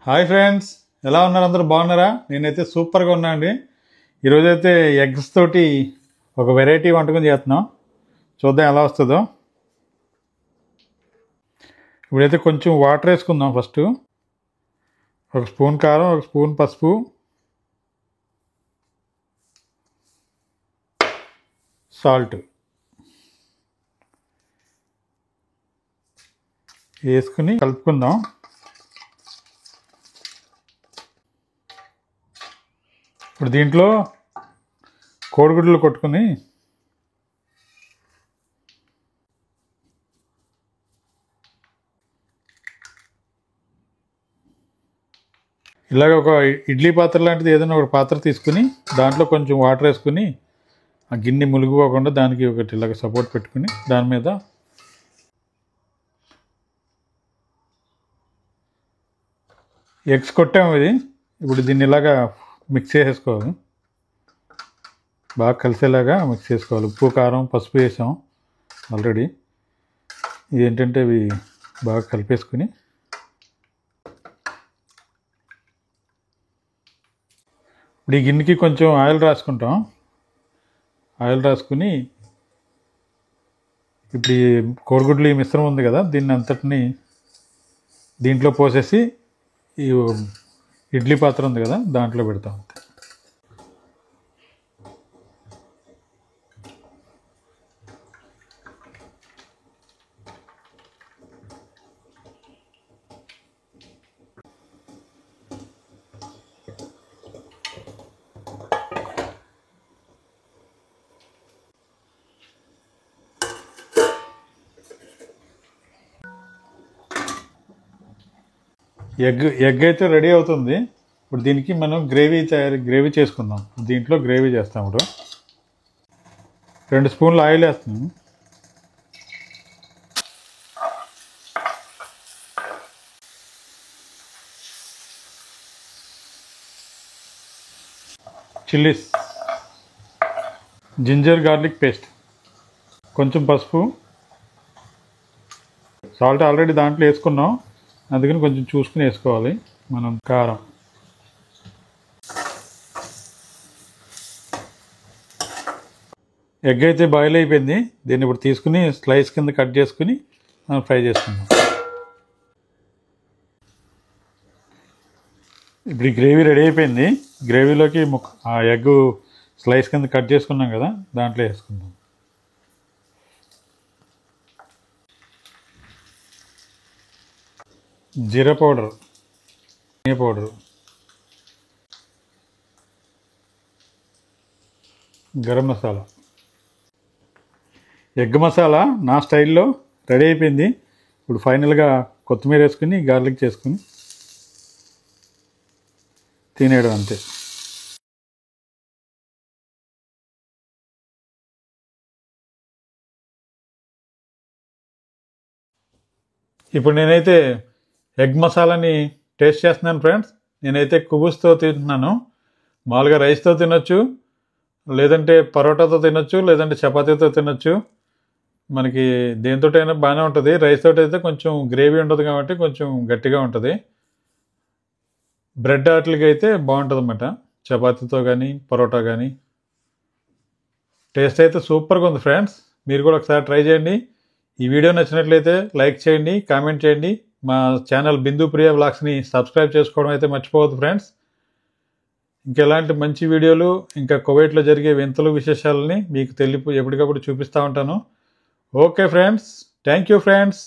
Hi friends, ఎలా ఉన్నారు? అందరూ బాగున్నారా? నేనైతే సూపర్గా ఉన్నా అండి. ఈరోజైతే ఎగ్స్ తోటి ఒక వెరైటీ వంటకం చేస్తున్నాం. చూద్దాం ఎలా వస్తుందో. ఇప్పుడైతే కొంచెం వాటర్ వేసుకుందాం. ఫస్ట్ ఒక స్పూన్ కారం, ఒక స్పూన్ పసుపు, సాల్ట్ వేసుకుని కలుపుకుందాం. ఇప్పుడు దీంట్లో కోడిగుడ్లు కొట్టుకుని ఇలాగ ఒక ఇడ్లీ పాత్ర లాంటిది ఏదైనా ఒక పాత్ర తీసుకుని దాంట్లో కొంచెం వాటర్ వేసుకుని ఆ గిన్నె మునిగిపోకుండా దానికి ఒకటి ఇలాగ సపోర్ట్ పెట్టుకుని దాని మీద ఎగ్స్ కొట్టాము. ఇది ఇప్పుడు దీన్ని ఇలాగా మిక్స్ చేసేసుకోవాలి. బాగా కలిసేలాగా మిక్స్ చేసుకోవాలి. ఉప్పు, కారం, పసుపు వేసాం ఆల్రెడీ. ఇది ఏంటంటే ఇవి బాగా కలిపేసుకుని ఇప్పుడు ఈ గిన్నెకి కొంచెం ఆయిల్ రాసుకుంటాం. ఆయిల్ రాసుకుని ఇప్పుడు ఈ కోడిగుడ్లు ఈ మిశ్రమం ఉంది కదా, దీన్ని అంతటిని దీంట్లో పోసేసి ఈ ఇడ్లీ పాత్ర ఉంది కదా దాంట్లో పెడతాం. ఎగ్ అయితే రెడీ అవుతుంది. ఇప్పుడు దీనికి మనం గ్రేవీ చేసుకుందాం. దీంట్లో గ్రేవీ చేస్తాం. ఇప్పుడు 2 స్పూన్లు ఆయిల్ వేస్తున్నాం. చిల్లీస్, జింజర్ గార్లిక్ పేస్ట్, కొంచెం పసుపు, సాల్ట్ ఆల్రెడీ దాంట్లో వేసుకున్నాం, అందుకని కొంచెం చూసుకుని వేసుకోవాలి. మనం కారం, ఎగ్ అయితే బాయిల్ అయిపోయింది. దీన్ని ఇప్పుడు తీసుకుని స్లైస్ కింద కట్ చేసుకుని మనం ఫ్రై చేసుకుందాం. ఇప్పుడు ఈ గ్రేవీ రెడీ అయిపోయింది. గ్రేవీలోకి ఆ ఎగ్ స్లైస్ కింద కట్ చేసుకున్నాం కదా దాంట్లో వేసుకుందాం. జీరా పౌడర్, ధనియా పౌడర్, గరం మసాలా, ఎగ్ మసాలా నా స్టైల్లో రెడీ అయిపోయింది. ఇప్పుడు ఫైనల్గా కొత్తిమీర వేసుకుని గార్లిక్ చేసుకుని తినేయడం అంతే. ఇప్పుడు నేనైతే ఎగ్ మసాలాని టేస్ట్ చేస్తున్నాను ఫ్రెండ్స్. నేనైతే కుబుస్తో తింటున్నాను. మామూలుగా రైస్తో తినొచ్చు, లేదంటే పరోటాతో తినొచ్చు, లేదంటే చపాతీతో తినొచ్చు. మనకి దేనితోటైనా బాగానే ఉంటుంది. రైస్ తోటి అయితే కొంచెం గ్రేవీ ఉంటుంది కాబట్టి కొంచెం గట్టిగా ఉంటుంది. బ్రెడ్ వాటికి అయితే బాగుంటుంది అన్నమాట, చపాతీతో కానీ పరోటా కానీ. టేస్ట్ అయితే సూపర్గా ఉంది ఫ్రెండ్స్. మీరు కూడా ఒకసారి ట్రై చేయండి. ఈ వీడియో నచ్చినట్లయితే లైక్ చేయండి, కామెంట్ చేయండి. మా ఛానల్ బిందు ప్రియ వ్లాగ్స్ని సబ్స్క్రైబ్ చేసుకోవడం అయితే మర్చిపోవద్దు ఫ్రెండ్స్. ఇంకెలాంటి మంచి వీడియోలు, ఇంకా కువైట్లో జరిగే వింతలు విశేషాలని మీకు ఎప్పటికప్పుడు చూపిస్తూ ఉంటాను. Okay friends, thank you friends.